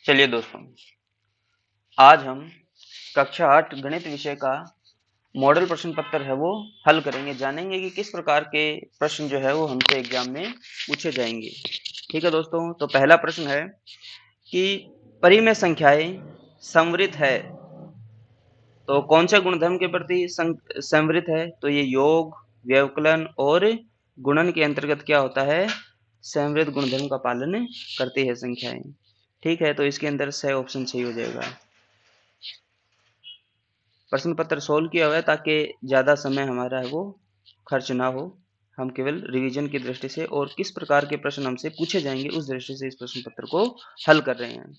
चलिए दोस्तों, आज हम कक्षा 8 गणित विषय का मॉडल प्रश्न पत्र है वो हल करेंगे। जानेंगे कि किस प्रकार के प्रश्न जो है वो हमसे एग्जाम में पूछे जाएंगे। ठीक है दोस्तों, तो पहला प्रश्न है कि परिमेय संख्याएं संवृत है तो कौन से गुणधर्म के प्रति संवृत है? तो ये योग, व्यवकलन और गुणन के अंतर्गत क्या होता है? संवृत गुणधर्म का पालन करती है संख्याएं। ठीक है, तो इसके अंदर सही ऑप्शन सही हो जाएगा। प्रश्न पत्र सोल्व किया हुआ है ताकि ज़्यादा समय हमारा है वो खर्च ना हो। हम केवल रिवीजन की दृष्टि से और किस प्रकार के प्रश्न हमसे पूछे जाएंगे उस दृष्टि से इस प्रश्न पत्र को हल कर रहे हैं।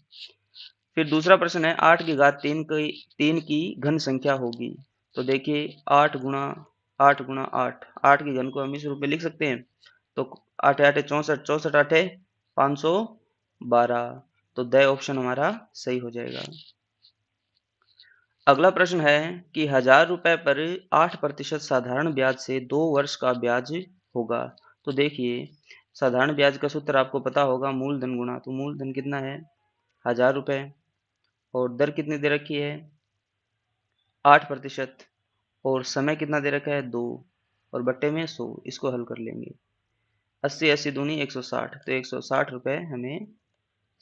फिर दूसरा प्रश्न है 8 की घात 3 की घन संख्या होगी। तो देखिए 8 की घन को हम इस रूप में लिख सकते हैं। तो 8 8 64, 64 8 512। तो द ऑप्शन हमारा सही हो जाएगा। अगला प्रश्न है कि 1000 रुपए पर 8% साधारण ब्याज से 2 वर्ष का ब्याज होगा। तो देखिए साधारण ब्याज का सूत्र आपको पता होगा, मूलधन गुणा। तो मूलधन कितना है? 1000 रुपए और दर कितनी दे रखी है? 8% और समय कितना दे रखा है? 2 और बट्टे में 100। इसको हल कर लेंगे। 80 80 दूनी 160। तो 160 रुपए हमें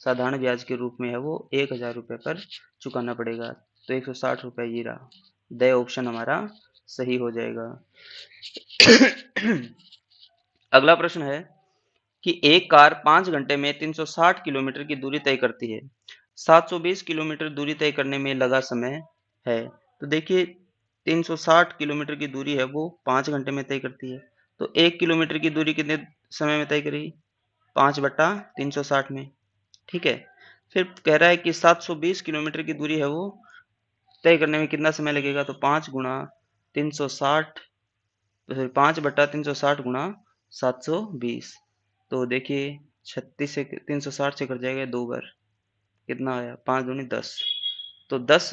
साधारण ब्याज के रूप में है वो 1000 रुपए पर चुकाना पड़ेगा। तो 160 रुपए ये रहा। द ऑप्शन हमारा सही हो जाएगा। अगला प्रश्न है कि एक कार 5 घंटे में 360 किलोमीटर की दूरी तय करती है। 720 किलोमीटर दूरी तय करने में लगा समय है। तो देखिए 360 किलोमीटर की दूरी है वो 5 घंटे में तय करती है। तो 1 किलोमीटर की दूरी कितने समय में तय करेगी? 5/360 में। ठीक है, फिर कह रहा है कि 720 किलोमीटर की दूरी है वो तय करने में कितना समय लगेगा? तो 5/360 गुणा 720। तो देखिए 36 से 360 से कट जाएगा 2 बार। कितना आया? 5 दूनी 10। तो 10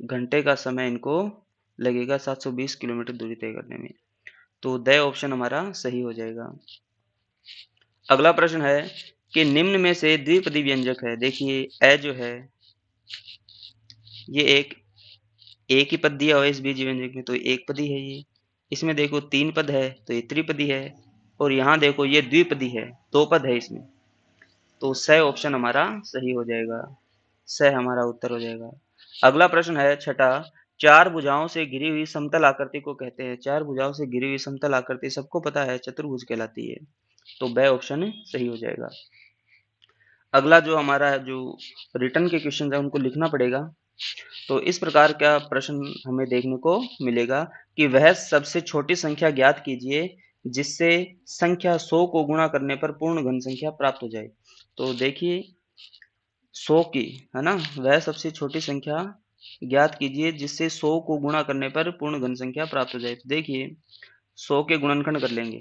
घंटे का समय इनको लगेगा 720 किलोमीटर दूरी तय करने में। तो द ऑप्शन हमारा सही हो जाएगा। अगला प्रश्न है कि निम्न में से द्विपदी व्यंजक है। देखिए ए जो है ये एक ही पद दिया हुआ है इस बीज व्यंजक में, तो एक पदी है ये। इसमें देखो 3 पद है तो ये त्रिपदी है। और यहाँ देखो ये द्विपदी है, 2 पद है इसमें। तो स ऑप्शन हमारा सही हो जाएगा। स हमारा उत्तर हो जाएगा। अगला प्रश्न है छठा, 4 भुजाओं से घिरी हुई समतल आकृति को कहते हैं। 4 भुजाओं से घिरी हुई समतल आकृति सबको पता है चतुर्भुज कहलाती है। तो ब ऑप्शन सही हो जाएगा। अगला जो हमारा जो रिटर्न के क्वेश्चन है उनको लिखना पड़ेगा। तो इस प्रकार का प्रश्न हमें देखने को मिलेगा कि वह सबसे छोटी संख्या ज्ञात कीजिए जिससे संख्या 100 को गुणा करने पर पूर्ण घन संख्या प्राप्त हो जाए। तो देखिए 100 की है ना, वह सबसे छोटी संख्या ज्ञात कीजिए जिससे 100 को गुणा करने पर पूर्ण घन संख्या प्राप्त हो जाए। तो देखिए 100 के गुणनखंड कर लेंगे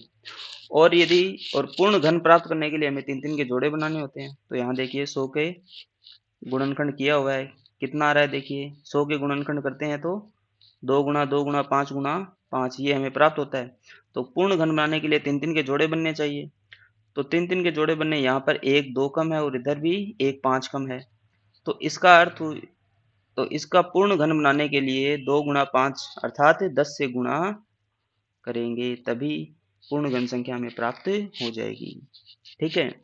और यदि और पूर्ण घन प्राप्त करने के लिए हमें 3 3 के जोड़े बनाने होते हैं। तो यहाँ देखिए 100 के गुणनखंड किया हुआ है, कितना आ रहा है? देखिए 100 के गुणनखंड करते हैं तो 2 गुणा 2 गुणा 5 गुणा 5 ये हमें प्राप्त होता है। तो पूर्ण घन बनाने के लिए 3 3 के जोड़े बनने चाहिए। तो 3 3 के जोड़े बनने, यहाँ पर 1 2 कम है और इधर भी 1 5 कम है। तो इसका अर्थ तो इसका पूर्ण घन बनाने के लिए 2 गुणा 5 अर्थात 10 से गुणा करेंगे तभी पूर्ण घन संख्या हमें प्राप्त हो जाएगी। ठीक है,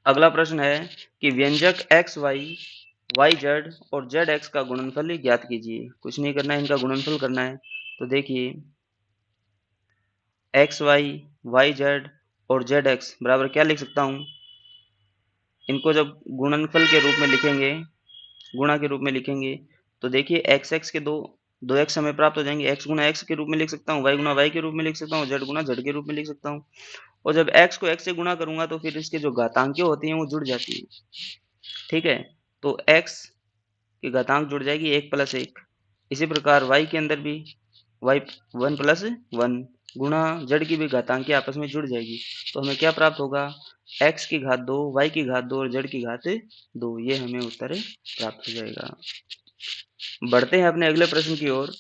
अगला प्रश्न है कि व्यंजक एक्स वाई वाई जेड और जेड एक्स का गुणनफल ज्ञात कीजिए। कुछ नहीं करना है, इनका गुणनफल करना है। तो देखिए एक्स वाई वाई जेड और जेड एक्स बराबर क्या लिख सकता हूँ? इनको जब गुणनफल के रूप में लिखेंगे, गुणा के रूप में लिखेंगे, तो देखिए एक्स एक्स के दो एक्स हमें प्राप्त हो जाएंगे। एक्स गुना एक्स के रूप में लिख सकता हूँ, वाई गुना वाई के रूप में लिख सकता हूँ, जेड गुना जेड के रूप में लिख सकता हूँ। और जब एक्स को एक्स से गुणा करूंगा तो फिर इसके जो घातांकें होती हैं वो जुड़ जाती है। ठीक है, तो एक्स की घातांक जुड़ जाएगी 1 + 1। इसी प्रकार y के अंदर भी y 1 + 1 गुणा z की भी घातांकें आपस में जुड़ जाएगी। तो हमें क्या प्राप्त होगा? x की घात 2, y की घात 2 और z की घात 2। ये हमें उत्तर प्राप्त हो जाएगा। बढ़ते हैं अपने अगले प्रश्न की ओर।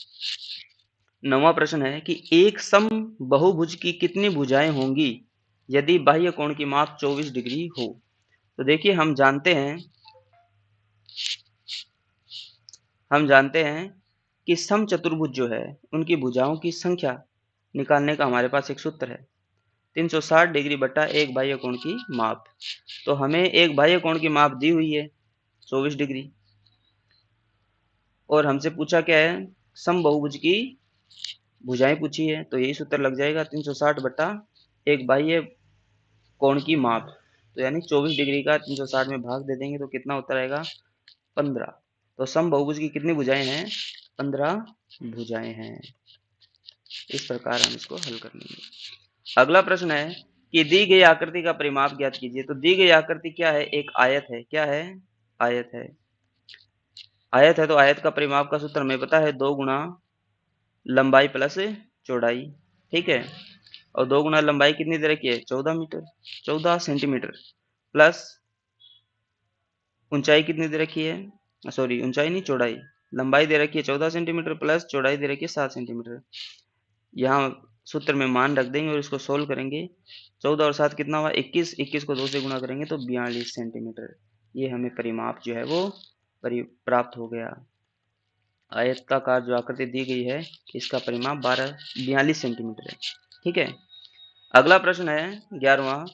9वां प्रश्न है कि एक सम बहुभुज की कितनी भुजाएं होंगी यदि बाह्य कोण की माप 24 डिग्री हो। तो देखिए हम जानते हैं हम जानते हैं कि समचतुर्भुज जो है उनकी भुजाओं की संख्या निकालने का हमारे पास एक सूत्र है, 360 डिग्री बटा एक बाह्य कोण की माप। तो हमें एक बाह्य कोण की माप दी हुई है 24 डिग्री, और हमसे पूछा क्या है, समबहुभुज की भुजाएं पूछी है, तो यही सूत्र लग जाएगा 360 बटा एक बाह्य कोण की माप। तो यानी 24 डिग्री का 360 में भाग दे देंगे तो कितना उत्तर आएगा, 15। तो समबहुभुज की कितनी भुजाएं हैं, 15 भुजाएं हैं। इस प्रकार हम इसको हल कर लेंगे। अगला प्रश्न है कि दी गई आकृति का परिमाप ज्ञात कीजिए। तो दी गई आकृति क्या है, एक आयत है। क्या है, आयत है। आयत है तो आयत का परिमाप का सूत्र हमें पता है, 2 गुना लंबाई प्लस चौड़ाई। ठीक है, और 2 गुना लंबाई कितनी दे रखी है, 14 मीटर, 14 सेंटीमीटर, प्लस ऊंचाई कितनी दे रखी है, सॉरी ऊंचाई नहीं, चौड़ाई। लंबाई दे रखी है 14 सेंटीमीटर, प्लस चौड़ाई दे रखी है 7 सेंटीमीटर। यहाँ सूत्र में मान रख देंगे और इसको सोल्व करेंगे। 14 और 7 कितना हुआ, 21, 21 को 2 से गुणा करेंगे तो 42 सेंटीमीटर। ये हमें परिमाप जो है वो प्राप्त हो गया। आयताकार जो आकृति दी गई है इसका परिमाप 42 सेंटीमीटर है। ठीक है, अगला प्रश्न है 11वां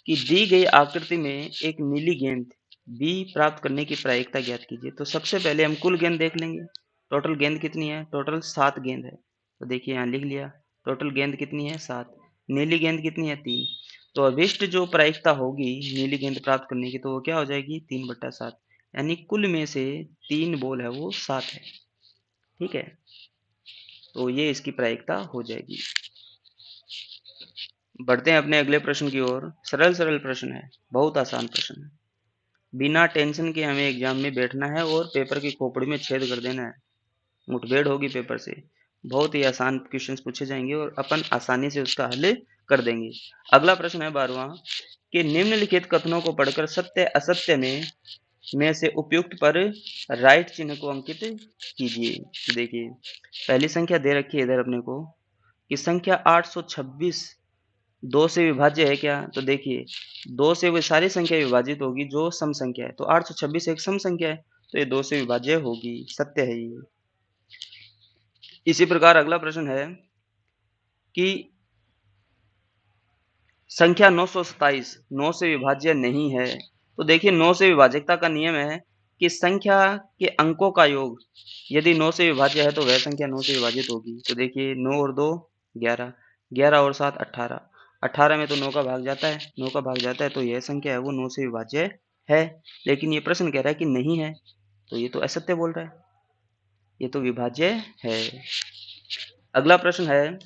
कि दी गई आकृति में एक नीली गेंद बी प्राप्त करने की प्रायिकता ज्ञात कीजिए। तो सबसे पहले हम कुल गेंद देख लेंगे। टोटल गेंद कितनी है, टोटल 7 गेंद है। तो देखिए यहाँ लिख लिया, टोटल गेंद कितनी है, 7। नीली गेंद कितनी है, 3। तो अभिष्ट जो प्रायिकता होगी नीली गेंद प्राप्त करने की, तो वो क्या हो जाएगी, 3/7। यानी कुल में से 3 बॉल है वो 7 है। ठीक है, तो ये इसकी प्रायिकता हो जाएगी। बढ़ते हैं अपने अगले प्रश्न की ओर। सरल सरल प्रश्न है, बहुत आसान प्रश्न है। बिना टेंशन के हमें एग्जाम में बैठना है और पेपर की खोपड़ी में छेद कर देना है। मुठभेड़ होगी पेपर से। बहुत ही आसान क्वेश्चंस पूछे जाएंगे और अपन आसानी से उसका हल कर देंगे। अगला प्रश्न है 12वां कि निम्नलिखित कथनों को पढ़कर सत्य असत्य में से उपयुक्त पर राइट चिन्ह को अंकित कीजिए। तो देखिए पहली संख्या दे रखी है इधर अपने को कि संख्या 826 2 से विभाज्य है क्या। तो देखिए 2 से वो सारी संख्या विभाजित होगी जो सम संख्या है, तो 826 एक सम संख्या है, तो ये 2 से विभाज्य होगी, सत्य है ये। इसी प्रकार अगला प्रश्न है कि संख्या 927 9 से विभाज्य नहीं है। तो देखिए 9 से विभाजकता का नियम है कि संख्या के अंकों का योग यदि 9 से विभाज्य है तो वह संख्या 9 से विभाजित होगी। तो देखिए 9 और 2 11, 11 और 7 18, 18 में तो 9 का भाग जाता है, 9 का भाग जाता है, तो यह संख्या है वो 9 से विभाज्य है। लेकिन ये प्रश्न कह रहा है कि नहीं है, तो ये तो असत्य बोल रहा है, ये तो विभाज्य है। अगला प्रश्न है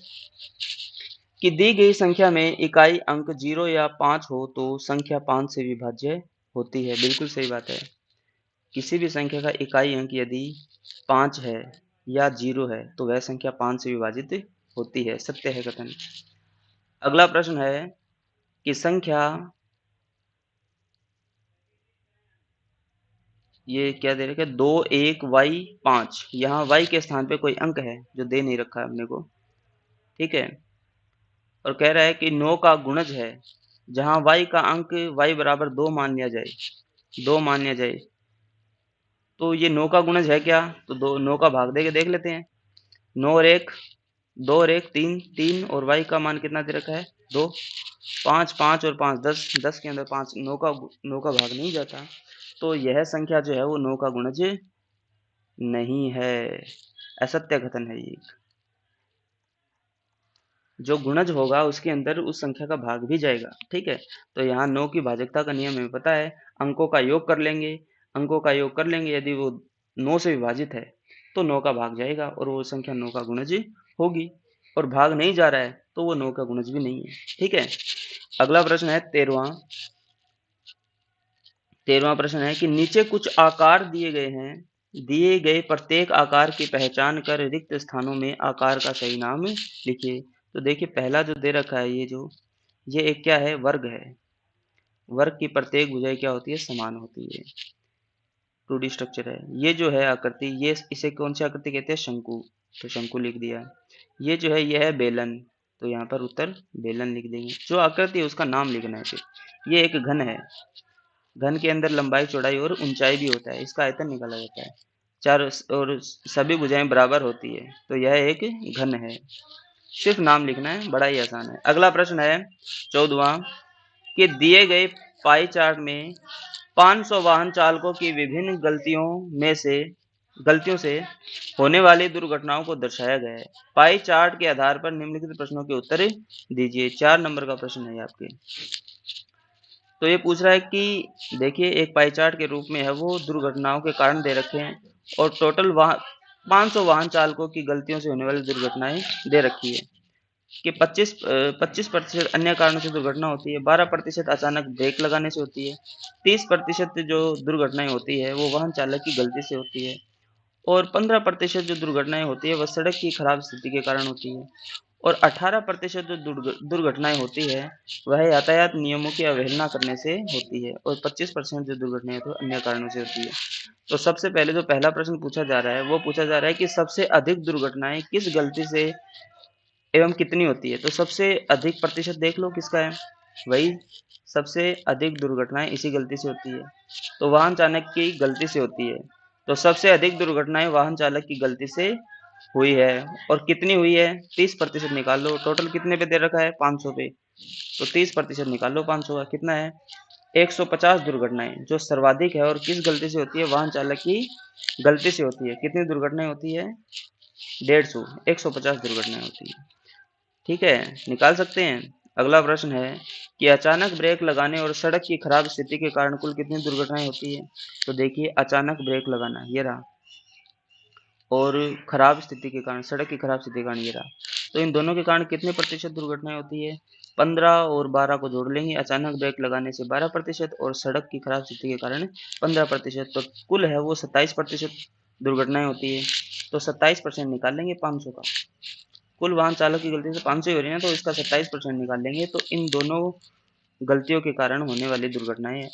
कि दी गई संख्या में इकाई अंक 0 या 5 हो तो संख्या 5 से विभाज्य होती है। बिल्कुल सही बात है, किसी भी संख्या का इकाई अंक यदि 5 है या 0 है तो वह संख्या 5 से विभाजित होती है, सत्य है कथन। अगला प्रश्न है कि संख्या, ये क्या दे रखा है, 2 1 y 5, यहाँ y के स्थान पे कोई अंक है जो दे नहीं रखा है अपने को। ठीक है, और कह रहा है कि 9 का गुणज है, जहां y का अंक y बराबर 2 मान लिया जाए, 2 मान लिया जाए, तो ये 9 का गुणज है क्या। तो 9 का भाग दे के देख लेते हैं। 9 और 1 2 और 1 3, 3 और y का मान कितना दे रखा है, 2। 5 5 और 5 10, 10 के अंदर 5, 9 का भाग नहीं जाता, तो यह संख्या जो है वो 9 का गुणज नहीं है, असत्य कथन है ये। जो गुणज होगा उसके अंदर उस संख्या का भाग भी जाएगा। ठीक है, तो यहाँ 9 की भाजकता का नियम हमें पता है, अंकों का योग कर लेंगे, अंकों का योग कर लेंगे, यदि वो 9 से विभाजित है तो 9 का भाग जाएगा और वो संख्या 9 का गुणज होगी, और भाग नहीं जा रहा है तो वो 9 का गुणज भी नहीं है। ठीक है, अगला प्रश्न है 13वां प्रश्न है कि नीचे कुछ आकार दिए गए हैं, दिए गए प्रत्येक आकार की पहचान कर रिक्त स्थानों में आकार का सही नाम लिखिए। तो देखिए पहला जो दे रखा है ये एक क्या है, वर्ग है। वर्ग की प्रत्येक भुजाएं क्या होती है, समान होती है। 2D स्ट्रक्चर है। ये जो है आकृति, ये इसे कौन सी आकृति कहते हैं, शंकु, तो शंकु लिख दिया। ये जो है ये है बेलन, तो यहाँ पर उत्तर बेलन लिख देंगे। जो आकृति है उसका नाम लिखना है। फिर ये एक घन है, घन के अंदर लंबाई चौड़ाई और ऊंचाई भी होता है, इसका आयतन निकाला जाता है। चार और सभी भुजाएं बराबर होती है, तो यह एक घन है। सिर्फ नाम लिखना है, बड़ा ही आसान है। अगला प्रश्न है 14वां कि दिए गए पाई चार्ट में 500 वाहन चालकों की विभिन्न गलतियों से होने वाली दुर्घटनाओं को दर्शाया गया है। पाई चार्ट के आधार पर निम्नलिखित प्रश्नों के उत्तर दीजिए। 4 नंबर का प्रश्न है आपके। तो ये पूछ रहा है कि देखिए एक पाई चार्ट के रूप में है वो दुर्घटनाओं के कारण दे रखे हैं और टोटल 500 वाहन चालकों की गलतियों से होने वाली दुर्घटनाएं दे रखी है कि 25% अन्य कारणों से दुर्घटना होती है, 12% अचानक ब्रेक लगाने से होती है, 30% जो दुर्घटनाएं होती है वो वाहन चालक की गलती से होती है और 15% जो दुर्घटनाएं होती है वह सड़क की खराब स्थिति के कारण होती है और 18% जो दुर्घटनाएं होती है वह यातायात नियमों की अवहेलना करने से होती है और 25% जो दुर्घटनाएं तो अन्य कारणों से होती है। तो सबसे पहले जो पहला प्रश्न पूछा जा रहा है वो पूछा जा रहा है कि सबसे अधिक दुर्घटनाएं किस गलती से एवं कितनी होती है। तो सबसे अधिक प्रतिशत देख लो किसका है, वही सबसे अधिक दुर्घटनाएं इसी गलती से होती है, तो वाहन चालक की गलती से होती है। तो सबसे अधिक दुर्घटनाएं वाहन चालक की गलती से हुई है और कितनी हुई है, 30% निकाल लो। टोटल कितने पे दे रखा है, 500 पे, तो 30% निकाल लो 500 का कितना है, 150 दुर्घटनाएं जो सर्वाधिक है और किस गलती से होती है, वाहन चालक की गलती से होती है। कितनी दुर्घटनाएं होती है, 150 दुर्घटनाएं होती है। ठीक है, निकाल सकते हैं। अगला प्रश्न है कि अचानक ब्रेक लगाने और सड़क की खराब स्थिति के कारण कुल कितनी दुर्घटनाएं होती है। तो देखिए अचानक ब्रेक लगाना ये रहा और खराब स्थिति के कारण, सड़क की खराब स्थिति के कारण ये रहा, तो इन दोनों के कारण कितने प्रतिशत दुर्घटनाएं होती है, 15 और 12 को जोड़ लेंगे, अचानक ब्रेक लगाने से 12% और सड़क की खराब स्थिति के कारण 15%, तो कुल है वो 27% दुर्घटनाएं होती है। तो 27% निकाल लेंगे 500 का, कुल वाहन चालक की गलती से 500 ही हो रही है ना, तो इसका 27% निकाल लेंगे, तो इन दोनों गलतियों के कारण होने वाली दुर्घटनाएं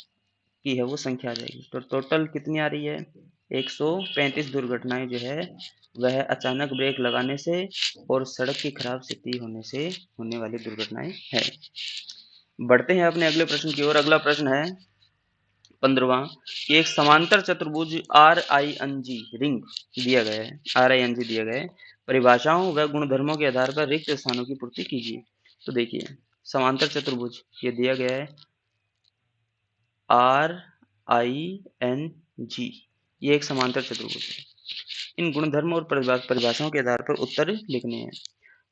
की है वो संख्या आ जाएगी। तो टोटल कितनी आ रही है, 135 दुर्घटनाएं जो है वह अचानक ब्रेक लगाने से और सड़क की खराब स्थिति होने से होने वाली दुर्घटनाएं है। बढ़ते हैं अपने अगले प्रश्न की ओर। अगला प्रश्न है 15वां कि एक समांतर चतुर्भुज RING रिंग दिया गया है, RING दिया गया है, परिभाषाओं व गुणधर्मों के आधार पर रिक्त स्थानों की पूर्ति कीजिए। तो देखिए समांतर चतुर्भुज ये दिया गया है RING, ये एक समांतर चतुर्भुज है। इन गुणधर्म और परिभाषाओं के आधार पर उत्तर लिखने हैं।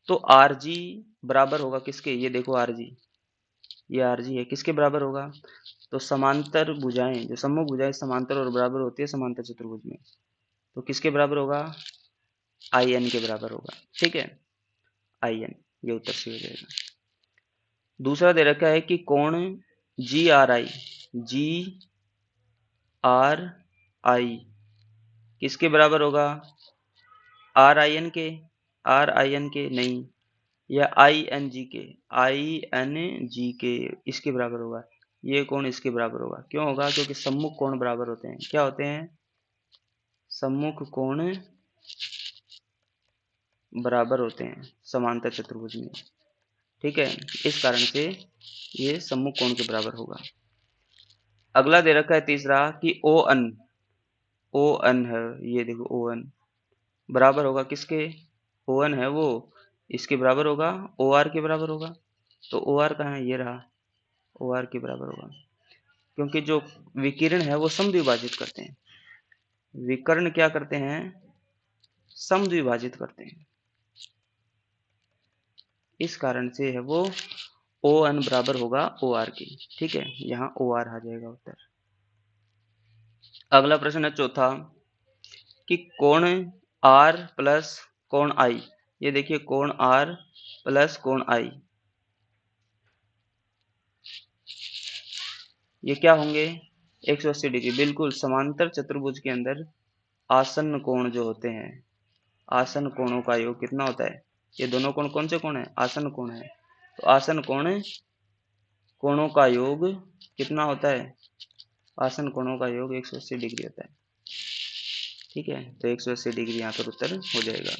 तो RG बराबर होगा किसके, ये देखो RG, ये RG है, किसके बराबर होगा, तो समांतर भुजाएं, जो सम्मुख भुजाएं समांतर और बराबर होती है समांतर चतुर्भुज में, तो किसके बराबर होगा, IN के बराबर होगा। ठीक है, IN, ये उत्तर सही हो जाएगा। दूसरा दे रखा है कि कोण GRI किसके बराबर होगा, RIN के नहीं, या ING के, इसके बराबर होगा। ये कोण इसके बराबर होगा, क्यों होगा, क्योंकि सम्मुख कोण बराबर होते हैं। क्या होते हैं, सम्मुख कोण बराबर होते हैं समांतर चतुर्भुज में। ठीक है, इस कारण से ये सम्मुख कोण के बराबर होगा। अगला दे रखा है तीसरा कि ON है, ये देखो ON बराबर होगा किसके, ON है वो इसके बराबर होगा, OR के बराबर होगा। तो OR कहाँ है, ये रहा, OR के बराबर होगा, क्योंकि जो विकिरण है वो समद्विभाजित करते हैं, विकर्ण क्या करते हैं, समद्विभाजित करते हैं, इस कारण से है वो ON बराबर होगा OR के। ठीक है, यहाँ OR आ जाएगा उत्तर। अगला प्रश्न है चौथा कि कोण R प्लस कोण I, ये देखिए कोण R प्लस कोण I, ये क्या होंगे, 180 डिग्री। बिल्कुल, समांतर चतुर्भुज के अंदर आसन्न कोण जो होते हैं, आसन्न कोणों का योग कितना होता है, ये दोनों कोण कौन से कोण है, आसन्न कोण है, तो आसन्न कोणों का योग कितना होता है, आसन्न कोणों का योग 180 डिग्री होता है। ठीक है, तो 180 डिग्री यहाँ पर उत्तर हो जाएगा।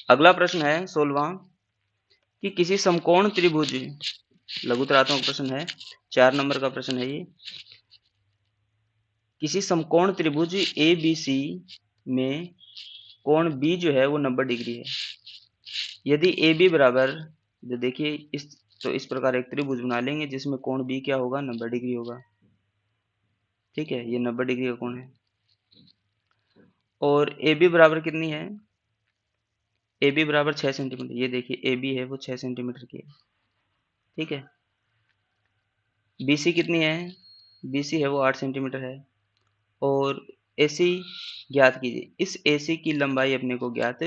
अगला प्रश्न है 16वां कि किसी समकोण त्रिभुज, लघुतरात्मक प्रश्न है, 4 नंबर का प्रश्न है ये, किसी समकोण त्रिभुज ABC में कोण बी जो है वो 90 डिग्री है। यदि ए बी बराबर, जो देखिए इस प्रकार एक त्रिभुज बना लेंगे जिसमें कोण बी क्या होगा, 90 डिग्री होगा। ठीक है, ये 90 डिग्री का कोण है। और ए बी बराबर कितनी है, ए बी बराबर 6 सेंटीमीटर। ये देखिए ए बी है वो 6 सेंटीमीटर की है। ठीक है, बी सी कितनी है, बी सी है वो 8 सेंटीमीटर है। और ए सी ज्ञात कीजिए। इस ए सी की लंबाई अपने को ज्ञात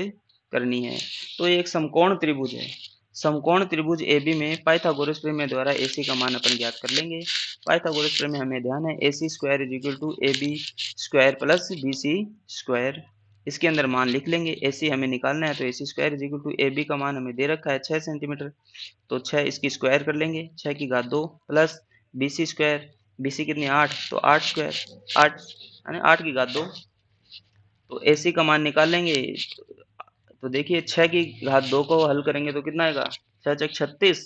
करनी है। तो ये एक समकोण त्रिभुज है। समकोण त्रिभुज ए बी में पाइथागोरस प्रमेय द्वारा ए सी का मान अपन ज्ञात कर लेंगे। पाइथागोरस प्रमेय हमें ध्यान है, A C square is equal to A B square plus B C square. इसके अंदर मान लिख लेंगे, ए सी हमें निकालना है, तो A C square is equal to A B का मान हमें दे रखा है 6 सेंटीमीटर। तो 6 इसकी स्क्वायर कर लेंगे, 6 की घात 2 plus B C square, B C कितनी 8, तो 8 स्क्वायर 8 यानी 8 की घात 2। तो ए सी का मान निकाल लेंगे। तो देखिए 6 की घात 2 को हल करेंगे तो कितना आएगा, 6 चक 36,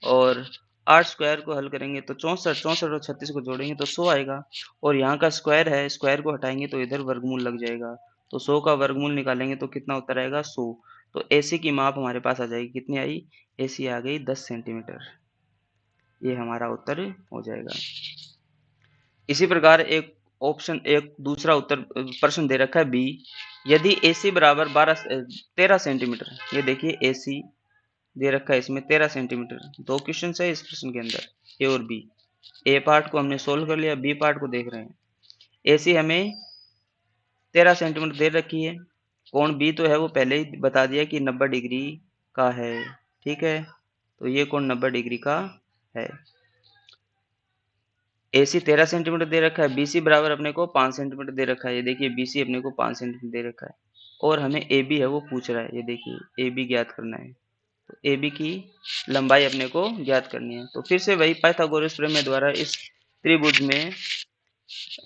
और 8 स्क्वायर को हल करेंगे तो 64, 64 और 36 को जोड़ेंगे तो 100 आएगा। और यहाँ का स्क्वायर है, स्क्वायर को हटाएंगे तो इधर वर्गमूल लग जाएगा। तो 100 का वर्गमूल निकालेंगे तो कितना उत्तर आएगा, 100। तो एसी की माप हमारे पास आ जाएगी, कितनी आई, एसी आ गई 10 सेंटीमीटर। ये हमारा उत्तर हो जाएगा। इसी प्रकार एक ऑप्शन, एक दूसरा उत्तर प्रश्न दे रखा है बी, यदि AC बराबर 13 सेंटीमीटर। ये देखिए AC दे रखा है इसमें 13 सेंटीमीटर। दो क्वेश्चन है इस प्रश्न के अंदर, ए और बी। ए पार्ट को हमने सोल्व कर लिया, बी पार्ट को देख रहे हैं। AC हमें 13 सेंटीमीटर दे रखी है, कोण बी तो है वो पहले ही बता दिया कि 90 डिग्री का है। ठीक है, तो ये कोण 90 डिग्री का है। AC 13 सेंटीमीटर दे रखा है, BC बराबर अपने को 5 सेंटीमीटर दे रखा है। ये देखिए BC अपने को 5 सेंटीमीटर दे रखा है। और हमें AB है वो पूछ रहा है, ये देखिए AB ज्ञात करना है। तो AB की लंबाई अपने को ज्ञात करनी है। तो फिर से वही पाइथागोरस प्रमेय द्वारा इस त्रिभुज में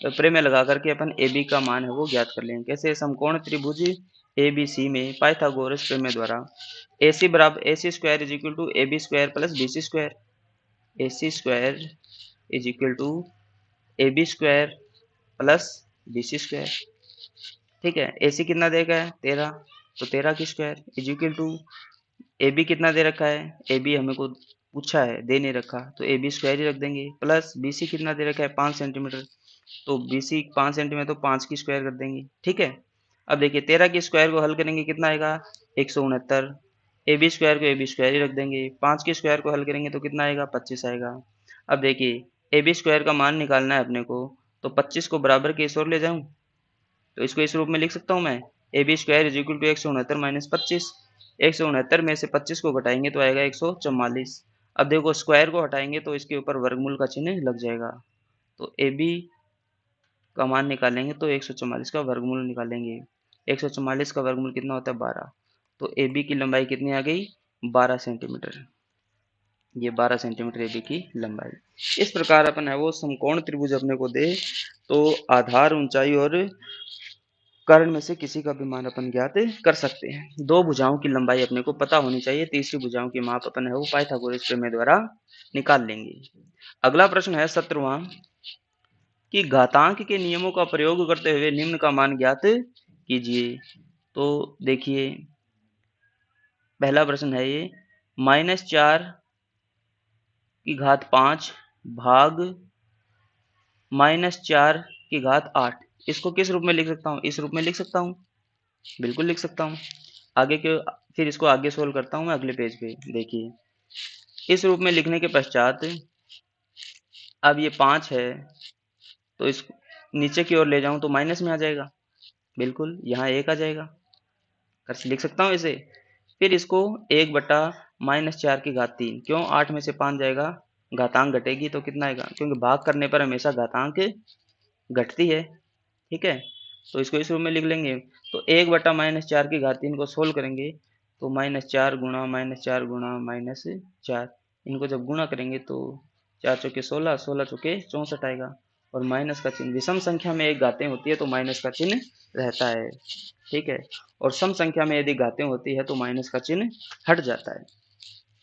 प्रमेय लगा करके अपन AB का मान है वो ज्ञात कर लेंगे। कैसे, समकोण त्रिभुज ABC में पाइथागोरस प्रमेय द्वारा AC बराबर AC square is equal to AB square plus BC square. AC square is equal to A B square plus B C square. ठीक है, ए सी कितना देगा है 13, तो 13 की square is equal to A B कितना दे रखा है, ए बी हमें को पूछा है, दे नहीं रखा, तो ए बी स्क्वायर ही रख देंगे। प्लस बी सी कितना दे रखा है 5 सेंटीमीटर, तो बी सी 5 सेंटीमीटर तो 5 की स्क्वायर कर देंगे। ठीक है, अब देखिए 13 की स्क्वायर को हल करेंगे कितना आएगा 169। ए बी स्क्वायर को ए बी स्क्वायर ही रख देंगे। 5 की स्क्वायर को हल करेंगे तो कितना आएगा 25 आएगा। अब देखिए ए बी स्क्वायर का मान निकालना है अपने को, तो 25 को बराबर के इस ओर ले जाऊं तो इसको इस रूप में लिख सकता हूं मैं, A B square is equal to 169 minus 25। 169 में से 25 को घटाएंगे तो आएगा 144। अब देखो स्क्वायर को हटाएंगे तो इसके ऊपर वर्गमूल का चिन्ह लग जाएगा। तो ए बी का मान निकालेंगे तो 144 का वर्गमूल निकालेंगे। 144 का वर्गमूल कितना होता है 12। तो ए बी की लंबाई कितनी आ गई 12 सेंटीमीटर। ये 12 सेंटीमीटर ए बी की लंबाई। इस प्रकार अपन है वो समकोण त्रिभुज अपने को दे तो आधार, ऊंचाई और कर्ण में से किसी का भी मान अपन ज्ञात कर सकते हैं। दो भुजाओं की लंबाई अपने को पता होनी चाहिए, तीसरी भुजाओं की माप अपन है वो पाइथागोरस प्रमेय द्वारा निकाल लेंगे। अगला प्रश्न है 17वां, कि घातांक के नियमों का प्रयोग करते हुए निम्न का मान ज्ञात कीजिए। तो देखिए पहला प्रश्न है ये, -4 की घात 5 भाग -4 की घात 8। इसको किस रूप में लिख सकता हूँ, इस रूप में लिख सकता हूँ, बिल्कुल लिख सकता हूँ। आगे के फिर इसको आगे सोल्व करता हूँ मैं अगले पेज पे। देखिए इस रूप में लिखने के पश्चात अब ये 5 है तो इस नीचे की ओर ले जाऊं तो माइनस में आ जाएगा, बिल्कुल यहाँ 1 आ जाएगा, कर लिख सकता हूँ इसे। फिर इसको 1/-4 की घात 3, क्यों 8 में से 5 जाएगा, घातांक घटेगी तो कितना आएगा, क्योंकि भाग करने पर हमेशा घातांक घटती है। ठीक है, तो इसको इस रूप में लिख लेंगे। तो 1/-4 की घात 3 को सोल्व करेंगे तो -4 गुणा -4 गुणा -4, इनको जब गुणा करेंगे तो 4 चौके 16, 16 चौके 64 आएगा। और माइनस का चिन्ह, विषम संख्या में एक घातें होती है तो माइनस का चिन्ह रहता है। ठीक है, और सम संख्या में यदि घातें होती है तो माइनस का चिन्ह हट जाता है।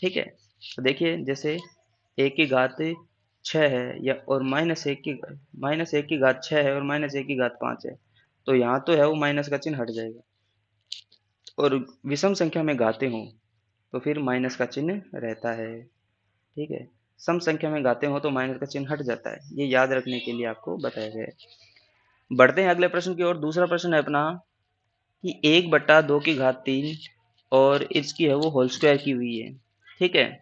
ठीक है, तो देखिए जैसे 1 की घात 6 है या और -1 की घात 6 है और -1 की घात 5 है, तो यहाँ तो है वो माइनस का चिन्ह हट जाएगा, और विषम संख्या में घाते हों तो फिर माइनस का चिन्ह रहता है। ठीक है, सम संख्या में घाते हो तो माइनस का चिन्ह हट जाता है, ये याद रखने के लिए आपको बताया गया है। बढ़ते हैं अगले प्रश्न की ओर। दूसरा प्रश्न है अपना कि 1/2 की घात 3 और इसकी है वो होल स्क्वायर की हुई है। ठीक है,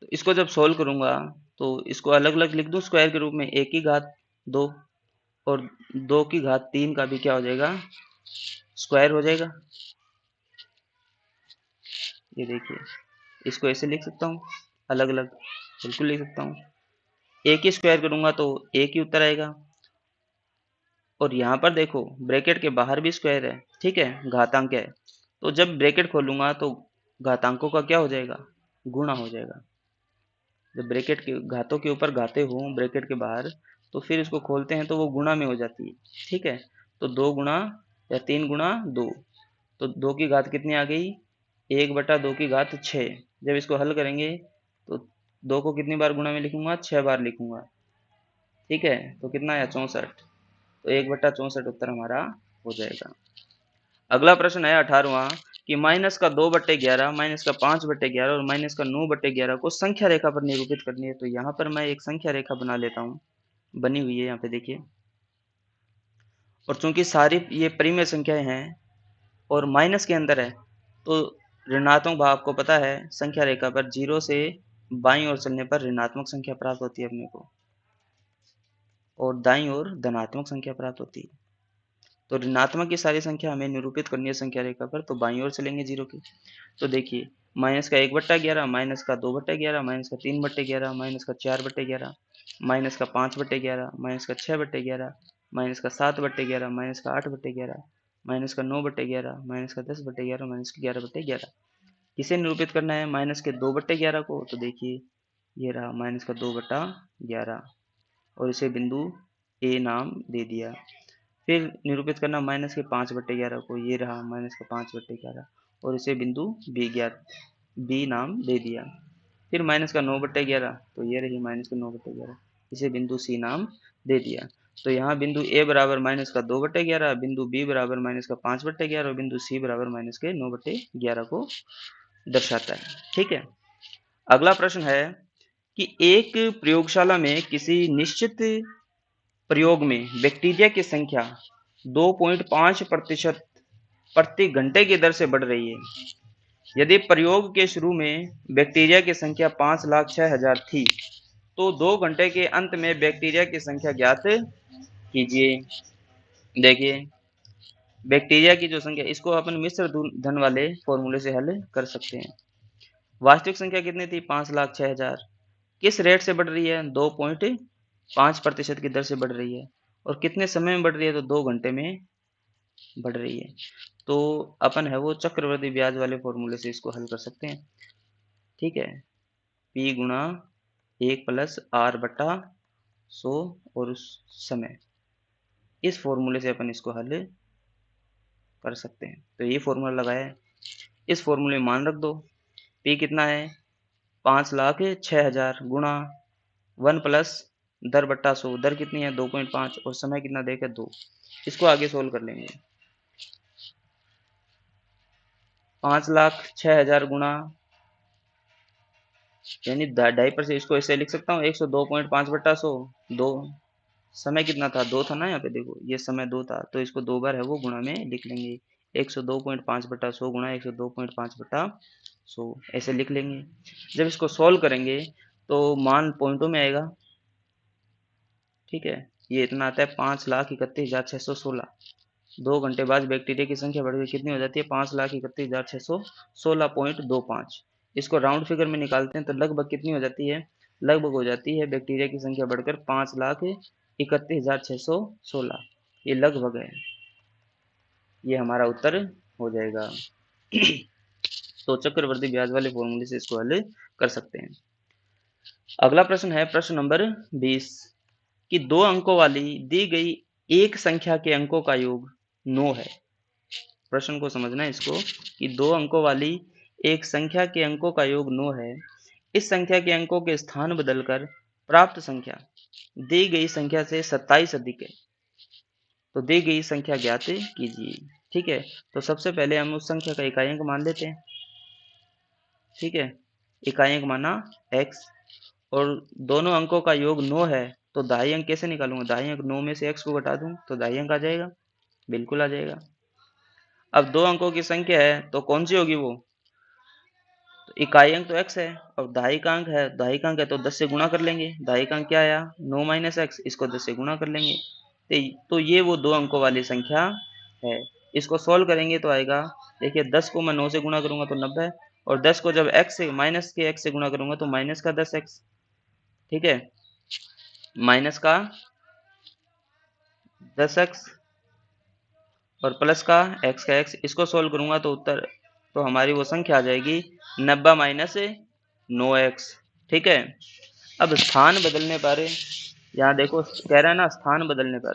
तो इसको जब सोल्व करूंगा तो इसको अलग अलग लिख दूं स्क्वायर के रूप में, 1 की घात 2 और 2 की घात 3 का भी क्या हो जाएगा, स्क्वायर हो जाएगा। ये देखिए, इसको ऐसे लिख सकता हूँ, अलग अलग बिल्कुल लिख सकता हूँ। एक ही स्क्वायर करूंगा तो एक ही उत्तर आएगा, और यहाँ पर देखो ब्रैकेट के बाहर भी स्क्वायर है। ठीक है, घातांक है, तो जब ब्रैकेट खोलूंगा तो घातांकों का क्या हो जाएगा, गुणा हो जाएगा। जब ब्रैकेट के घातों के ऊपर घाते हो ब्रैकेट के बाहर, तो फिर इसको खोलते हैं तो वो गुणा में हो जाती है। ठीक है, तो 2 गुणा या 3 गुणा 2, तो 2 की घात कितनी आ गई, 1/2 की घात 6। जब इसको हल करेंगे तो 2 को कितनी बार गुणा में लिखूंगा, 6 बार लिखूंगा। ठीक है, तो कितना आया, 64, तो 1/64 उत्तर हमारा हो जाएगा। अगला प्रश्न है 18वां कि माइनस का 2/11, माइनस का 5/11 और माइनस का 9/11 को संख्या रेखा पर निरूपित करनी है। तो यहाँ पर मैं एक संख्या रेखा बना लेता हूँ, बनी हुई है यहाँ पे देखिए, और चूंकि सारी ये परिमेय संख्याएं हैं और माइनस के अंदर है, तो ऋणात्मक भाव आपको पता है संख्या रेखा पर 0 से बाईं ओर चलने पर ऋणात्मक संख्या प्राप्त होती है अपने को, और दाईं ओर धनात्मक संख्या प्राप्त होती है। तो ऋणात्मक की सारी संख्या हमें निरूपित करनी है संख्या रेखा पर, तो बाईं ओर चलेंगे 0 की। तो देखिए, माइनस का 1/11, माइनस का 2/11, माइनस का 3/11, माइनस का 4/11, माइनस का 5/11, माइनस का 6/11, माइनस का 7/11, माइनस का 8/11, माइनस का 9/11, माइनस का 10/11, माइनस का 11/11। किसे निरूपित करना है, माइनस के 2/11 को, तो देखिए ये रहा माइनस का 2/11, और इसे बिंदु ए नाम दे दिया। फिर निरूपित करना माइनस के 5/11 को, ये रहा माइनस का 5/11, और इसे बिंदु बी नाम दे दिया। फिर माइनस का 9/11, तो ये रही माइनस का 9/11, इसे बिंदु सी नाम दे दिया। तो यहाँ बिंदु ए बराबर माइनस का 2/11, बिंदु बी बराबर माइनस का 5/11 और बिंदु सी बराबर माइनस के 9/11 को दर्शाता है। ठीक है, अगला प्रश्न है कि एक प्रयोगशाला में किसी निश्चित प्रयोग में बैक्टीरिया की संख्या 2.5% प्रति घंटे की दर से बढ़ रही है। यदि प्रयोग के शुरू में बैक्टीरिया की संख्या 5,06,000 थी, तो 2 घंटे के अंत में बैक्टीरिया की संख्या ज्ञात कीजिए। देखिए, बैक्टीरिया की जो संख्या, इसको अपन मिश्र धन वाले फॉर्मूले से हल कर सकते हैं। वास्तविक संख्या कितनी थी, 5,06,000, किस रेट से बढ़ रही है, 2.5% की दर से बढ़ रही है, और कितने समय में बढ़ रही है, तो 2 घंटे में बढ़ रही है। तो अपन है वो चक्रवृद्धि ब्याज वाले फॉर्मूले से इसको हल कर सकते हैं। ठीक है, P गुणा 1+R/100 और उस समय, इस फॉर्मूले से अपन इसको हल कर सकते हैं। तो ये फॉर्मूला लगाया है, इस फॉर्मूले में मान रख दो। P कितना है, 5,06,000 गुणा 1+10/100, दर कितनी है 2.5, और समय कितना देकर 2। इसको आगे सोल्व कर लेंगे। 5,06,000 गुणा यानी 2.5%, इसको ऐसे लिख सकता हूँ 102.5/100, 2, समय कितना था, 2 था ना, यहाँ पे देखो ये समय 2 था, तो इसको 2 बार है वो गुणा में लिख लेंगे। 102.5/100 गुणा 102.5/100 ऐसे लिख लेंगे। जब इसको सॉल्व करेंगे तो मान पॉइंटों में आएगा। ठीक है, ये इतना आता है 5,31,616। 2 घंटे बाद बैक्टीरिया की संख्या बढ़कर कितनी हो जाती है, 5,31,616.25। इसको राउंड फिगर में निकालते हैं तो लगभग कितनी हो जाती है, लगभग हो जाती है बैक्टीरिया की संख्या बढ़कर 5,31,616। ये लगभग है, ये हमारा उत्तर हो जाएगा। तो चक्रवर्ती ब्याज वाले फॉर्मूले से इसको हल कर सकते हैं। अगला प्रश्न है प्रश्न नंबर 20 कि 2 अंकों वाली दी गई एक संख्या के अंकों का योग 9 है। प्रश्न को समझना है इसको कि 2 अंकों वाली एक संख्या के अंकों का योग 9 है। इस संख्या के अंकों के स्थान बदलकर प्राप्त संख्या दी गई संख्या से 27 अधिक है। तो दी गई संख्या ज्ञात कीजिए। ठीक है, तो सबसे पहले हम उस संख्या का इकाई अंक मान लेते हैं। ठीक है, इकाई अंक माना x, और दोनों अंकों का योग 9 है, तो दाई अंक कैसे निकालूंगा? दाई अंक 9 में से x को घटा दूं तो दाई अंक आ जाएगा, बिल्कुल आ जाएगा। अब दो अंकों की संख्या है तो कौन सी होगी वो? तो इकाई अंक तो x है और दाई का अंक है, दाई का अंक है तो 10 से गुणा कर लेंगे। दाई का अंक क्या आया? 9 माइनस एक्स, इसको 10 से गुणा कर लेंगे। तो ये वो दो अंकों वाली संख्या है। इसको सोल्व करेंगे तो आएगा, देखिए 10 को मैं 9 से गुणा करूंगा तो 90, और 10 को जब x से माइनस के x से गुणा करूंगा तो माइनस का 10x। ठीक है, माइनस का 10x और प्लस का x, इसको सोल्व करूंगा तो उत्तर, तो हमारी वो संख्या आ जाएगी 90 माइनस 9x। ठीक है, अब स्थान बदलने पर, यहाँ देखो कह रहा है ना, स्थान बदलने पर,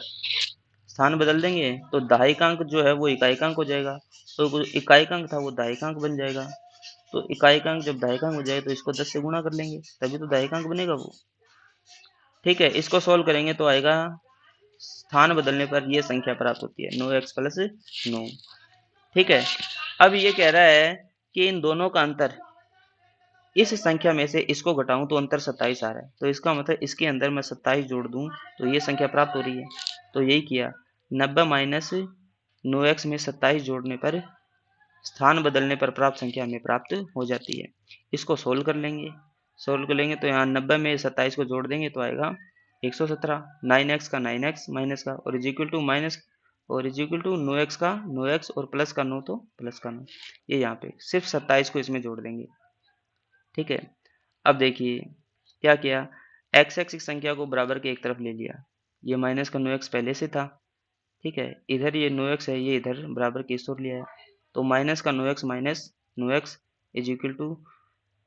स्थान बदल देंगे तो दहाइकांक जो है वो इकाइकांक हो जाएगा, तो इकाइकांक था वो दहाइकांक बन जाएगा। तो इकाइकांक जब दहाइकांक हो जाए तो इसको 10 से गुणा कर लेंगे, तभी तो दहाइकांक बनेगा वो। ठीक है, इसको सोल्व करेंगे तो आएगा, स्थान बदलने पर ये संख्या प्राप्त होती है 9x प्लस 9। ठीक है, अब ये कह रहा है कि इन दोनों का अंतर, इस संख्या में से इसको घटाऊं तो अंतर 27 आ रहा है, तो इसका मतलब इसके अंदर मैं 27 जोड़ दूं तो ये संख्या प्राप्त हो रही है। तो यही किया, 90 माइनस 9x में 27 जोड़ने पर स्थान बदलने पर प्राप्त संख्या हमें प्राप्त हो जाती है। इसको सोल्व कर लेंगे, सोल्व कर लेंगे तो यहाँ 90 में 27 को जोड़ देंगे तो आएगा 117, 9x का 9x माइनस का, और इज इक्वल टू माइनस, और इज इक्वल टू 9x का 9x और प्लस का 9 तो प्लस का 9। ये यहाँ पे सिर्फ 27 को इसमें जोड़ देंगे। ठीक है, अब देखिए क्या किया, x एक्स संख्या को बराबर के एक तरफ ले लिया, ये माइनस का 9x पहले से था। ठीक है, इधर ये 9x है, ये इधर बराबर के इस ओर लिया है, तो माइनस का 9x minus 9x is equal two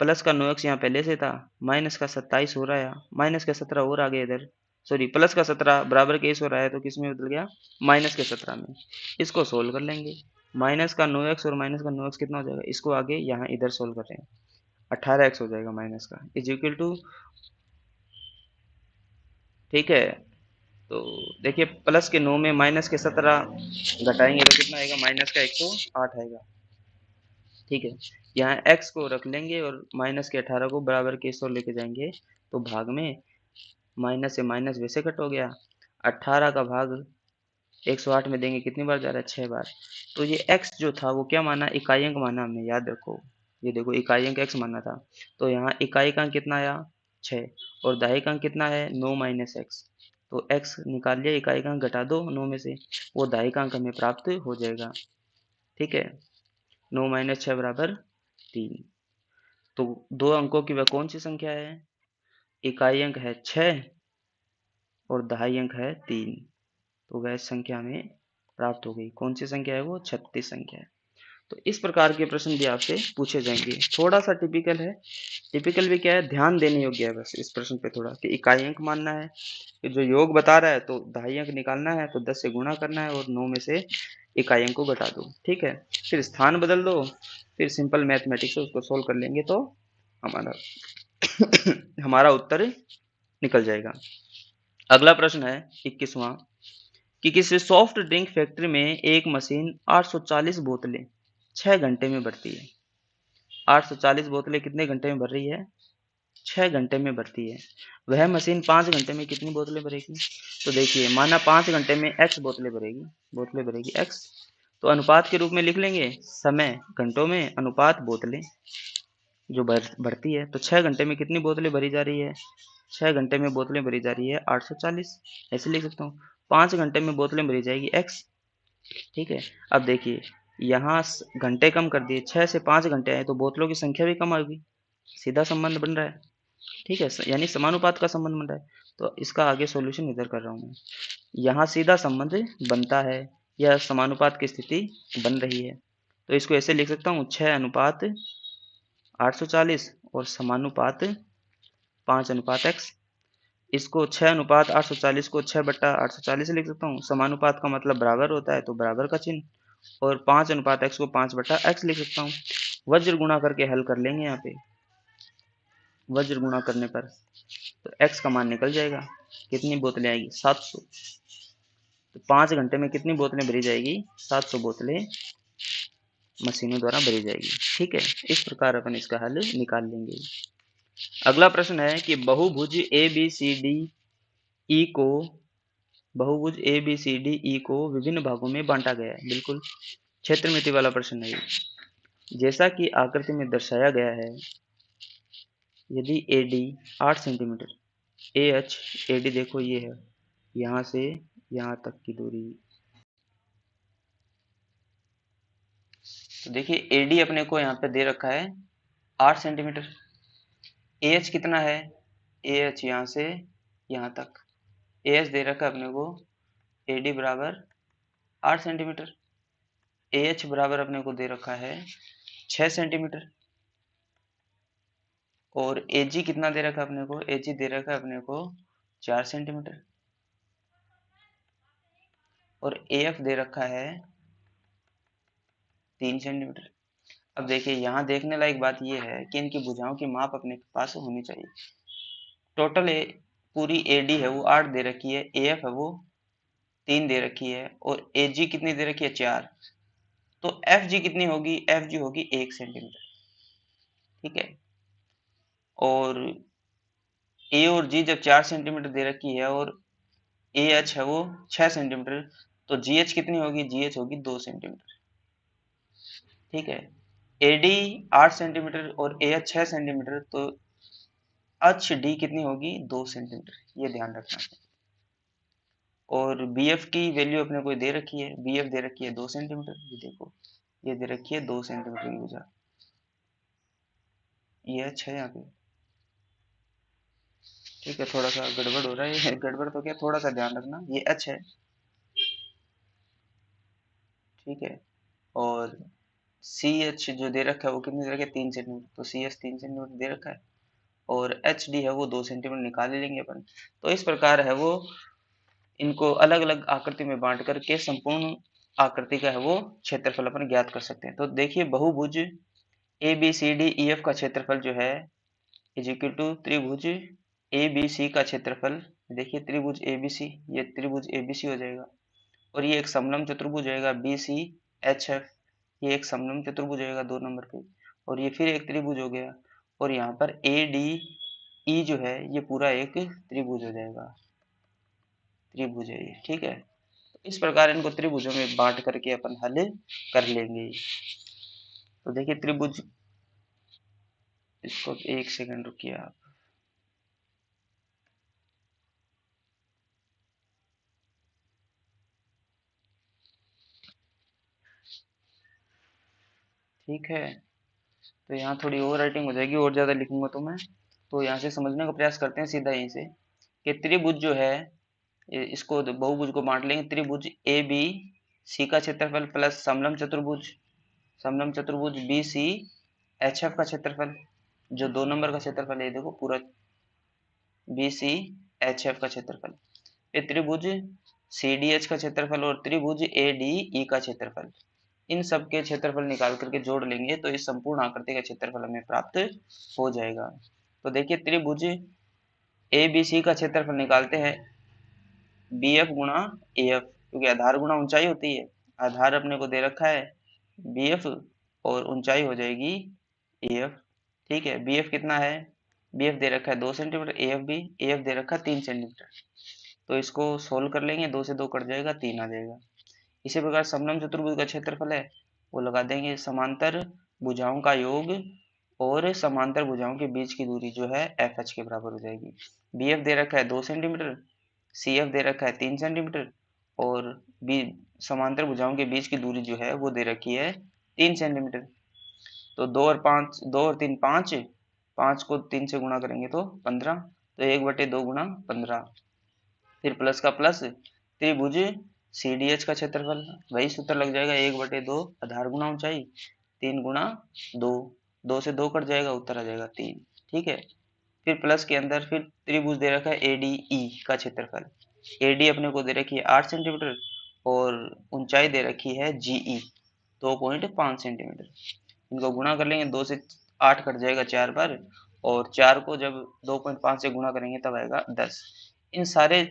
plus का 9x यहाँ पहले से था, माइनस का 27 हो रहा है, माइनस का 17 और आ गया इधर, सॉरी प्लस का 17 बराबर के इस हो रहा है, तो किस में बदल गया? माइनस के 17 में। इसको सोल्व कर लेंगे, माइनस का 9x और माइनस का 9x कितना हो जाएगा? इसको आगे यहाँ इधर सोल्व कर रहे हैं, 18x हो जाएगा माइनस का, इज इक्वल टू, ठीक है, तो देखिए प्लस के 9 में माइनस के 17 घटाएंगे तो कितना आएगा? माइनस का 108 आएगा। ठीक है, यहाँ x को रख लेंगे और माइनस के 18 को बराबर के इस ओर लेके जाएंगे, तो भाग में माइनस से माइनस वैसे कट हो गया, 18 का भाग 108 में देंगे कितनी बार जा रहा है? 6 बार। तो ये x जो था वो क्या माना? इकाई अंक माना हमने, याद रखो, ये देखो इकाई अंक x माना था, तो यहाँ इकाई का अंक कितना आया? 6, और दहाई का अंक कितना है? 9 माइनस एक्स, तो x निकाल लिया, इकाई का अंक घटा दो 9 में से, वो दहाई का अंक हमें प्राप्त हो जाएगा। ठीक है, 9 माइनस 6 बराबर 3। तो दो अंकों की वह कौन सी संख्या है? इकाई अंक है 6 और दहाई अंक है 3, तो वह संख्या हमें प्राप्त हो गई। कौन सी संख्या है वो? 36 संख्या है। तो इस प्रकार के प्रश्न भी आपसे पूछे जाएंगे। थोड़ा सा टिपिकल है, टिपिकल भी क्या है, ध्यान देने योग्य है बस इस प्रश्न पे थोड़ा, कि इकाई अंक मानना है, कि जो योग बता रहा है तो दहाई अंक निकालना है, तो 10 से गुणा करना है और 9 में से इकाई अंक को घटा दो। ठीक है, फिर स्थान बदल दो, फिर सिंपल मैथमेटिक्स से उसको सोल्व कर लेंगे तो हमारा हमारा उत्तर निकल जाएगा। अगला प्रश्न है 21वां, कि किसी सॉफ्ट ड्रिंक फैक्ट्री में एक मशीन 840 बोतलें 6 घंटे में भरती है। 840 बोतलें कितने घंटे में भर रही है? 6 घंटे में भरती है। वह मशीन 5 घंटे में कितनी बोतलें भरेगी? तो देखिए, माना 5 घंटे में x बोतलें भरेगी, x, तो अनुपात के रूप में लिख लेंगे, समय घंटों में अनुपात बोतलें जो भरती है, तो 6 घंटे में कितनी बोतलें भरी जा रही है? 6 घंटे में बोतलें भरी जा रही है 840, ऐसे लिख सकता हूँ। 5 घंटे में बोतलें भरी जाएगी x। ठीक है, अब देखिए यहाँ घंटे कम कर दिए, 6 से 5 घंटे आए तो बोतलों की संख्या भी कम होगी, सीधा संबंध बन रहा है। ठीक है, यानी समानुपात का संबंध बन रहा है। तो इसका आगे सॉल्यूशन इधर कर रहा हूँ मैं, यहाँ सीधा संबंध बनता है या समानुपात की स्थिति बन रही है, तो इसको ऐसे लिख सकता हूँ, 6 अनुपात 840 और समानुपात 5 अनुपात x। इसको 6 अनुपात 840 को 6 बट्टा 840 लिख सकता हूँ, समानुपात का मतलब बराबर होता है तो बराबर का चिन्ह, और 5 अनुपात x को 5 बट्टा x लिख सकता हूँ। वज्र गुणा करके हल कर लेंगे, यहाँ पे वज्र गुणा करने पर तो x का मान निकल जाएगा, कितनी बोतलें आएगी? 700। तो 5 घंटे में कितनी बोतलें भरी जाएगी? 700 बोतलें मशीनों द्वारा भरी जाएगी। ठीक है, इस प्रकार अपन इसका हल निकाल लेंगे। अगला प्रश्न है कि बहुभुज ए बी सी डी ई को विभिन्न भागों में बांटा गया है। बिल्कुल क्षेत्रमिति वाला प्रश्न है। जैसा कि आकृति में दर्शाया गया है, यदि A D 8 centimetre, A H, A D देखो ये है, यहाँ से यहाँ तक की दूरी। तो देखिए ए डी अपने को यहाँ पे दे रखा है 8 सेंटीमीटर। ए एच कितना है? ए एच यहाँ से यहाँ तक ए एच दे रखा है अपने को, ए डी बराबर 8 सेंटीमीटर। ए एच बराबर अपने को दे रखा है 6 सेंटीमीटर। और ए जी कितना दे रखा है अपने को? ए जी दे रखा है अपने को 4 सेंटीमीटर। और ए एफ दे रखा है 3 सेंटीमीटर। अब देखिए यहाँ देखने लायक बात यह है कि इनकी भुजाओं की माप अपने पास होनी चाहिए। टोटल पूरी ए डी है वो 8 दे रखी है, ए एफ है वो 3 दे रखी है, और ए जी कितनी दे रखी है? 4। तो एफ जी कितनी होगी? एफ जी होगी 1 सेंटीमीटर। ठीक है, और ए और जी जब 4 सेंटीमीटर दे रखी है और ए एच है वो 6 सेंटीमीटर, तो जी एच कितनी होगी? जी एच होगी 2 सेंटीमीटर। ठीक है, ए डी 8 सेंटीमीटर और ए एच 6 सेंटीमीटर, तो एच डी कितनी होगी? 2 सेंटीमीटर, ये ध्यान रखना है। और बी एफ की वैल्यू अपने को दे रखी है, बी एफ दे रखी है 2 सेंटीमीटर। ये देखो ये दे रखी है 2 सेंटीमीटर की भुजा, ये एच है यहाँ पे। ठीक है, थोड़ा सा गड़बड़ हो रहा है, गड़बड़ तो क्या, थोड़ा सा ध्यान रखना, ये एच है। ठीक है, और सी एच जो दे रखा है वो कितनी दे रखा है? 3 सेंटीमीटर, तो सी एच 3 सेंटीमीटर दे रखा है, और एच डी है वो 2 सेंटीमीटर निकाल लेंगे अपन। तो इस प्रकार है वो इनको अलग अलग आकृति में बांट करके संपूर्ण आकृति का है वो क्षेत्रफल अपन ज्ञात कर सकते हैं। तो देखिए बहुभुज A B C D E F का क्षेत्रफल जो है इज इक्वल टू त्रिभुज ए बी सी का क्षेत्रफल। देखिए त्रिभुज ए बी सी, ये त्रिभुज ए बी सी हो जाएगा, और ये एक समलंब चतुर्भुज होएगा बी सी एच एफ, ये एक समलंब चतुर्भुज होएगा 2 नंबर पे, और ये फिर एक त्रिभुज हो गया, और यहाँ पर ए डी ई जो है ये पूरा एक त्रिभुज हो जाएगा, त्रिभुज है ये। ठीक है, तो इस प्रकार इनको त्रिभुजों में बांट करके अपन हल कर लेंगे। तो देखिए त्रिभुज, इसको 1 सेकंड रुकिए आप। ठीक है, तो यहाँ थोड़ी ओवर राइटिंग हो जाएगी, और ज़्यादा लिखूंगा तो मैं, तो यहाँ से समझने का प्रयास करते हैं सीधा यहीं से कि त्रिभुज जो है इसको बहुभुज को बांट लेंगे। त्रिभुज ए बी सी का क्षेत्रफल प्लस समलंब चतुर्भुज बी सी एच एफ का क्षेत्रफल, जो 2 नंबर का क्षेत्रफल है, देखो पूरा बी सी एच एफ का क्षेत्रफल, फिर त्रिभुज सी डी एच का क्षेत्रफल, और त्रिभुज ए डी ई का क्षेत्रफल। इन सब के क्षेत्रफल निकाल करके जोड़ लेंगे तो इस संपूर्ण आकृति का क्षेत्रफल हमें प्राप्त हो जाएगा। तो देखिए त्रिभुज ए बी सी का क्षेत्रफल निकालते हैं बी एफ गुणा ए एफ, क्योंकि आधार गुणा ऊंचाई होती है। आधार अपने को दे रखा है बी एफ, और ऊंचाई हो जाएगी ए एफ। ठीक है, बी एफ कितना है? बी एफ दे रखा है 2 सेंटीमीटर, ए एफ दे रखा है 3 सेंटीमीटर। तो इसको सोल्व कर लेंगे, 2 से 2 कट जाएगा, 3 आ जाएगा। इसी प्रकार समलंब चतुर्भुज का क्षेत्रफल है वो लगा देंगे समांतर भुजाओं का योग और समांतर भुजाओं के बीच की दूरी जो है एफ एच के बराबर हो जाएगी। बी एफ दे रखा है 2 सेंटीमीटर, सी एफ दे रखा है 3 सेंटीमीटर, और बी समांतर भुजाओं के बीच की दूरी जो है वो दे रखी है 3 सेंटीमीटर। तो 2 और 3 5, 5 को 3 से गुणा करेंगे तो 15, तो 1/2 गुणा 15, फिर प्लस का प्लस, त्रिभुज सी डी एच का क्षेत्रफल, वही सूत्र लग जाएगा 1/2 आधार गुणा ऊंचाई, 3 गुणा 2, 2 से 2 कट जाएगा, उत्तर आ जाएगा 3। ठीक है, फिर प्लस के अंदर फिर त्रिभुज दे रखा है ए डी ई का क्षेत्रफल। ए डी अपने को दे रखी है 8 सेंटीमीटर, और ऊंचाई दे रखी है जी ई 2.5 सेंटीमीटर। इनको गुणा कर लेंगे, 2 से 8 कट जाएगा 4 बार, और 4 को जब 2.5 से गुणा करेंगे तब आएगा 10। इन सारे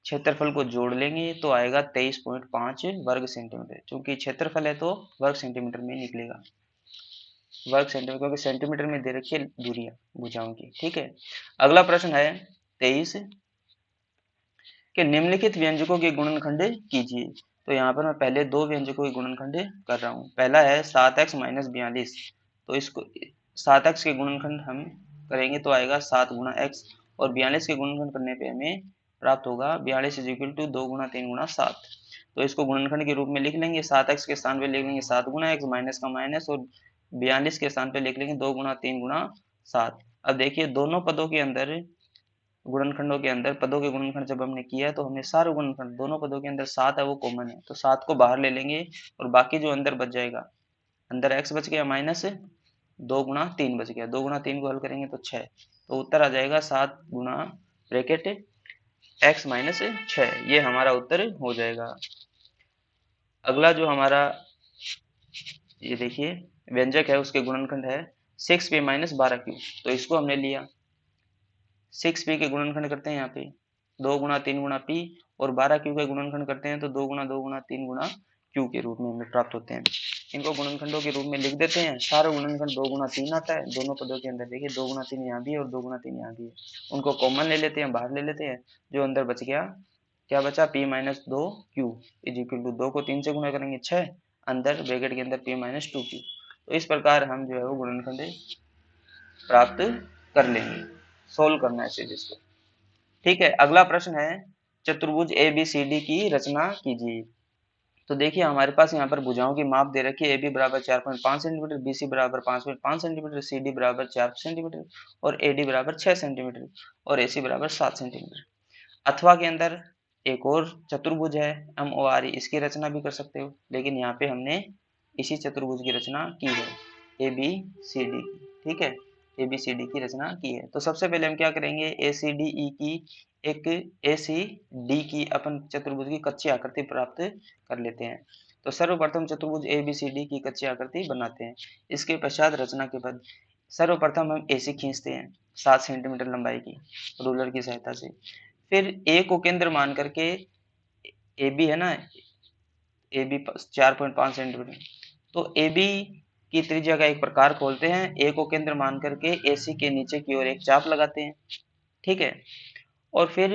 क्षेत्रफल को जोड़ लेंगे तो आएगा 23.5 वर्ग सेंटीमीटर। चूंकि क्षेत्रफल है तो वर्ग सेंटीमीटर में निकलेगा, वर्ग सेंटीमीटर, क्योंकि सेंटीमीटर में दे रखी है दूरियां भुजाओं की। ठीक है, अगला प्रश्न है 23 कि निम्नलिखित व्यंजकों के गुणनखंड कीजिए। तो यहाँ पर मैं पहले दो व्यंजकों के गुणनखंड कर रहा हूँ। पहला है 7x माइनस 42, तो इसको 7x के गुणनखंड हम करेंगे तो आएगा 7 गुणा x, और 42 के गुणनखंड करने पे हमें प्राप्त होगा 42 इज इक्वल टू 2 गुणा 3 गुणा 7। तो इसको गुणनखंड के रूप में लिख लेंगे, 7x के स्थान पे लिख लेंगे 7 गुणा x, माइनस का माइनस, और 42 के स्थान पे लिख लेंगे 2 गुणा 3 गुणा 7। अब देखिए दोनों पदों के अंदर, गुणनखंडों के अंदर पदों के गुणनखंड जब हमने किया है तो हमें सारे गुणनखंड दोनों पदों के अंदर 7 है वो कॉमन है, तो 7 को बाहर ले लेंगे और बाकी जो अंदर बच जाएगा, अंदर x बच गया माइनस 2 गुणा 3 बच गया, 2 गुणा 3 को हल करेंगे तो 6, तो उत्तर आ जाएगा 7 गुणा ब्रैकेट x माइनस 6, ये हमारा उत्तर हो जाएगा। अगला जो हमारा ये देखिए व्यंजक है उसके गुणनखंड है 6p माइनस 12q, तो इसको हमने लिया 6p के गुणनखंड करते हैं यहाँ पे 2 गुणा 3 गुणा p, और 12q के गुणनखंड करते हैं तो 2 गुणा 2 गुणा 3 गुणा q के रूप में हमें प्राप्त होते हैं। इनको गुणनखंडों के रूप में लिख देते हैं। सारा गुणनखंड 2 गुणा 3 आता है, दोनों पदों के अंदर देखिए 2 गुणा 3 यहाँ भी है और 2 गुणा 3 यहाँ भी है, उनको कॉमन ले लेते हैं, बाहर ले लेते हैं, जो अंदर बच गया क्या बचा p minus 2q is equal to 2 को 3 से गुणा करेंगे 6, अंदर ब्रैकेट के अंदर p माइनस 2q। तो इस प्रकार हम जो है वो गुणनखंड प्राप्त कर लेंगे, सोल्व करना है सीरीज को। ठीक है, अगला प्रश्न है चतुर्भुज ABCD की रचना कीजिए। तो देखिए हमारे पास यहाँ पर भुजाओं की माप दे रखी है, AB बराबर 4.5 सेंटीमीटर, BC बराबर 5.5 सेंटीमीटर, CD बराबर 4 सेंटीमीटर, और AD बराबर 6 सेंटीमीटर, और AC बराबर 7 सेंटीमीटर। अथवा के अंदर एक और चतुर्भुज है MORE, इसकी रचना भी कर सकते हो, लेकिन यहाँ पे हमने इसी चतुर्भुज की रचना की है ABCD की। ठीक है, ABCD की रचना की है। तो सबसे पहले हम क्या करेंगे, ACDE की एक ACD की अपन चतुर्भुज की कच्ची आकृति प्राप्त कर लेते हैं। तो सर्वप्रथम चतुर्भुज ABCD की कच्ची आकृति बनाते हैं। इसके पश्चात रचना के बाद सर्वप्रथम हम AC खींचते हैं 7 सेंटीमीटर लंबाई की रूलर की सहायता से। फिर A को केंद्र मान करके, AB है ना, AB 4.5 सेंटीमीटर, तो AB की त्रिज्या का एक प्रकार खोलते हैं, A को केंद्र मान करके AC के नीचे की ओर एक चाप लगाते हैं। ठीक है, और फिर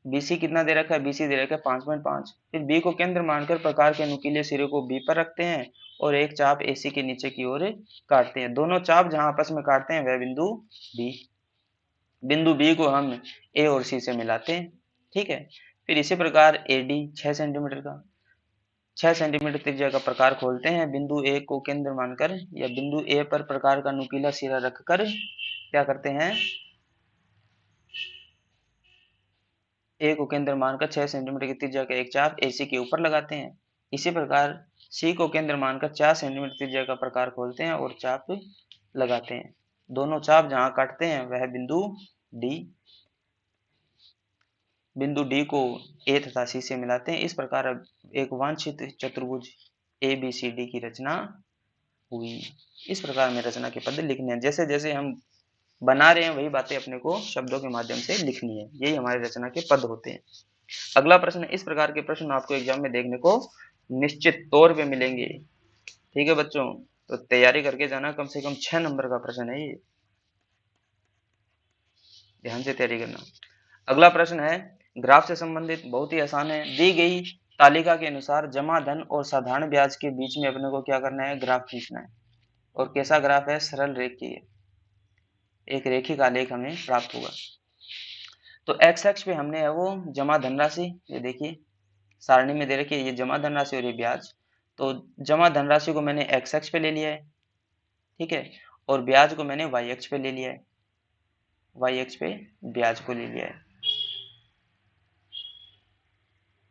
BC कितना दे रखा है, BC दे रखा है 5.5। फिर B को केंद्र मानकर प्रकार के नुकीले सिरे को B पर रखते हैं और एक चाप AC के नीचे की ओर काटते हैं। दोनों चाप जहां आपस में काटते हैं वह बिंदु B, बिंदु B को हम A और C से मिलाते हैं। ठीक है, फिर इसी प्रकार AD 6 सेंटीमीटर का 6 सेंटीमीटर त्रिज्या का प्रकार खोलते हैं, बिंदु A को केंद्र मानकर या बिंदु A पर प्रकार का नुकीला सिरा रखकर क्या करते हैं, A को केंद्र मानकर 6 सेंटीमीटर की त्रिज्या का एक चाप AC के ऊपर लगाते हैं। इसी प्रकार C को केंद्र मानकर 4 सेंटीमीटर त्रिज्या का प्रकार खोलते हैं और चाप लगाते हैं। दोनों चाप जहां काटते हैं वह बिंदु D, बिंदु D को A तथा C से मिलाते हैं। इस प्रकार एक वांछित चतुर्भुज ABCD की रचना हुई। इस प्रकार में रचना के पद लिखने हैं। जैसे जैसे हम बना रहे हैं वही बातें अपने को शब्दों के माध्यम से लिखनी है, यही हमारे रचना के पद होते हैं। अगला प्रश्न, इस प्रकार के प्रश्न आपको एग्जाम में देखने को निश्चित तौर पे मिलेंगे। ठीक है बच्चों, तो तैयारी करके जाना, कम से कम 6 नंबर का प्रश्न है ये, ध्यान से तैयारी करना। अगला प्रश्न है ग्राफ से संबंधित, बहुत ही आसान है। दी गई तालिका के अनुसार जमा धन और साधारण ब्याज के बीच में अपने को क्या करना है, ग्राफ खींचना है। और कैसा ग्राफ है, सरल रेखीय, एक रेखिक आलेख हमें प्राप्त होगा। तो एक्स अक्ष पे हमने है वो जमा धनराशि, ये देखिए सारणी में दे रखी है, ये जमा धनराशि और ये ब्याज। तो जमा धनराशि को मैंने एक्स अक्ष पे ले लिया है, ठीक है, और ब्याज को मैंने वाई अक्ष पे ले लिया है, वाई अक्ष पे ब्याज को ले लिया है।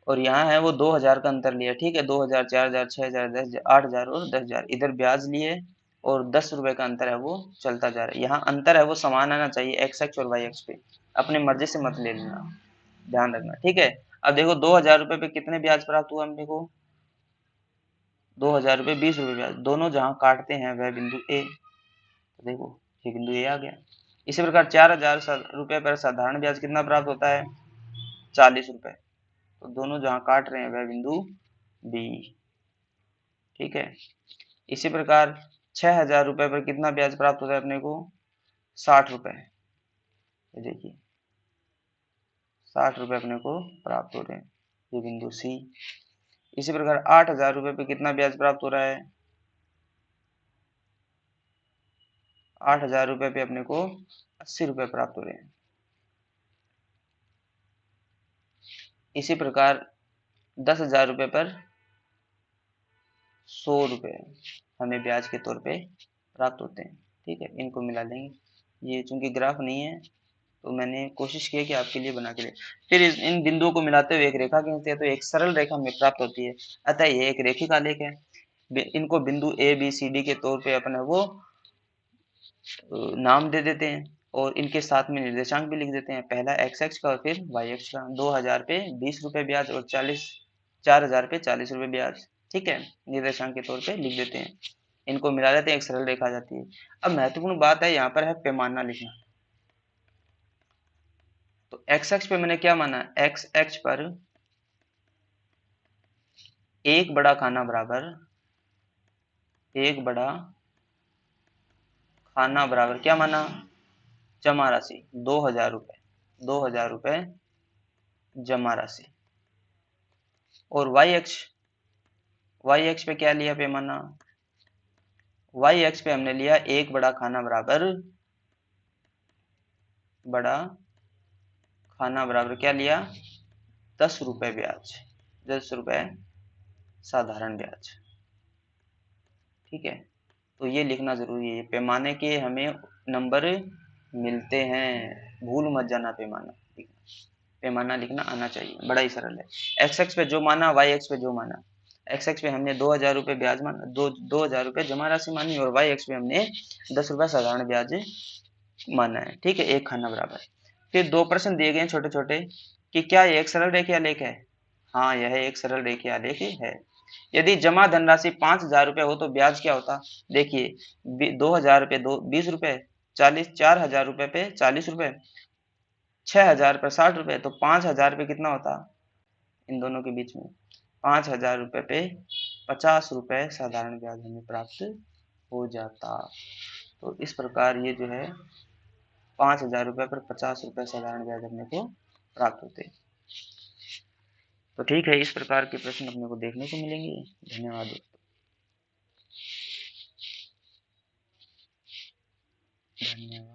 और यहाँ है वो 2000 का अंतर लिया, ठीक है, 2000, 4000, 6000, 10,000, 8000 और 10,000 इधर ब्याज लिए और 10 रुपए का अंतर है वो चलता जा रहा है। यहाँ अंतर है वो समान आना चाहिए एक्स अक्ष और वाई अक्ष पे, अपने मर्जी से मत ले लेना, ध्यान रखना। ठीक है, अब देखो 2000 रुपए पे कितने ब्याज प्राप्त हुआ हमने को, 2000 रुपए 20 रुपए ब्याज, दोनों जहां काटते हैं वह बिंदु ए, तो देखो ये बिंदु ए आ गया। इसी प्रकार 4000 रुपए पर साधारण ब्याज कितना प्राप्त होता है, 40 रुपए। तो दोनों जहां काट रहे हैं वह बिंदु बी। ठीक है, इसी प्रकार 6,000 रुपए पर कितना ब्याज प्राप्त होता है अपने को? 60 रुपए। ये देखिए 60 रुपए अपने को प्राप्त हो रहे हैं, ये बिंदु सी। इसी प्रकार 8,000 रुपए पे कितना ब्याज प्राप्त हो रहा है? 8,000 रुपए पे अपने को 80 रुपए प्राप्त हो रहे हैं। इसी प्रकार 10,000 रुपए पर 100 रुपए हमें ब्याज के तौर पे प्राप्त होते हैं। ठीक है, इनको मिला लेंगे। ये चूंकि ग्राफ नहीं है तो मैंने कोशिश की है कि आपके लिए बना के ले। फिर इन बिंदुओं को मिलाते हुए एक रेखा खींचते हैं तो एक सरल रेखा हमें प्राप्त होती है। अतः ये एक रेखिक आलेख है। इनको बिंदु ए बी सी डी के तौर पे अपने वो नाम दे देते हैं और इनके साथ में निर्देशांक भी लिख देते हैं, पहला एक्स एक्स का और फिर वाई एक्स का। 2,000 पे 20 रुपए ब्याज और 4,000 पे 40 रुपए ब्याज। ठीक है, निर्देशांक के तौर पे लिख देते हैं, इनको मिला देते हैं, एक सरल रेखा आ जाती है। अब महत्वपूर्ण बात है यहाँ पर है पैमाना लिखना। तो एक्स एक्स पे मैंने क्या माना? एक्स एक्स पर एक बड़ा खाना बराबर क्या माना? जमा राशि 2,000 रुपए, 2,000 रुपए जमा राशि। और वाई एक्स पे क्या लिया पैमाना? वाई एक्स पे हमने लिया एक बड़ा खाना बराबर क्या लिया? 10 रुपए ब्याज, 10 रुपए साधारण ब्याज। ठीक है, तो ये लिखना जरूरी है, पैमाने के हमें नंबर मिलते हैं, भूल मत जाना पैमाना लिखना आना चाहिए, बड़ा ही सरल है। एक्स एक्स पे जो माना, वाई एक्स पे जो माना। एक्स एक्स पे हमने 2,000 रुपए ब्याज माना, 2,000 रुपए जमा राशि मानी, और वाई एक्स पे हमने 10 रुपए साधारण ब्याज माना है। ठीक है, एक खाना बराबर। फिर दो प्रश्न दिए गए हैं छोटे छोटे कि क्या ये एक सरल रेखीय आलेख है? हाँ, यह एक सरल रेखीय आलेख है। यदि जमा धनराशि 5,000 रुपए हो तो ब्याज क्या होता? देखिए 2,000 रुपए 20 रुपए, 4,000 रुपए पे 40 रुपए, 6,000 पर 60 रुपए, तो 5,000 रुपए कितना होता इन दोनों के बीच में? 5,000 रुपए पे 50 रुपए साधारण ब्याज हमें प्राप्त हो जाता। तो इस प्रकार ये जो है 5,000 रुपए पर 50 रुपए साधारण ब्याज अपने को प्राप्त होते। तो ठीक है, इस प्रकार के प्रश्न अपने को देखने को मिलेंगे। धन्यवाद दोस्तों, धन्यवाद।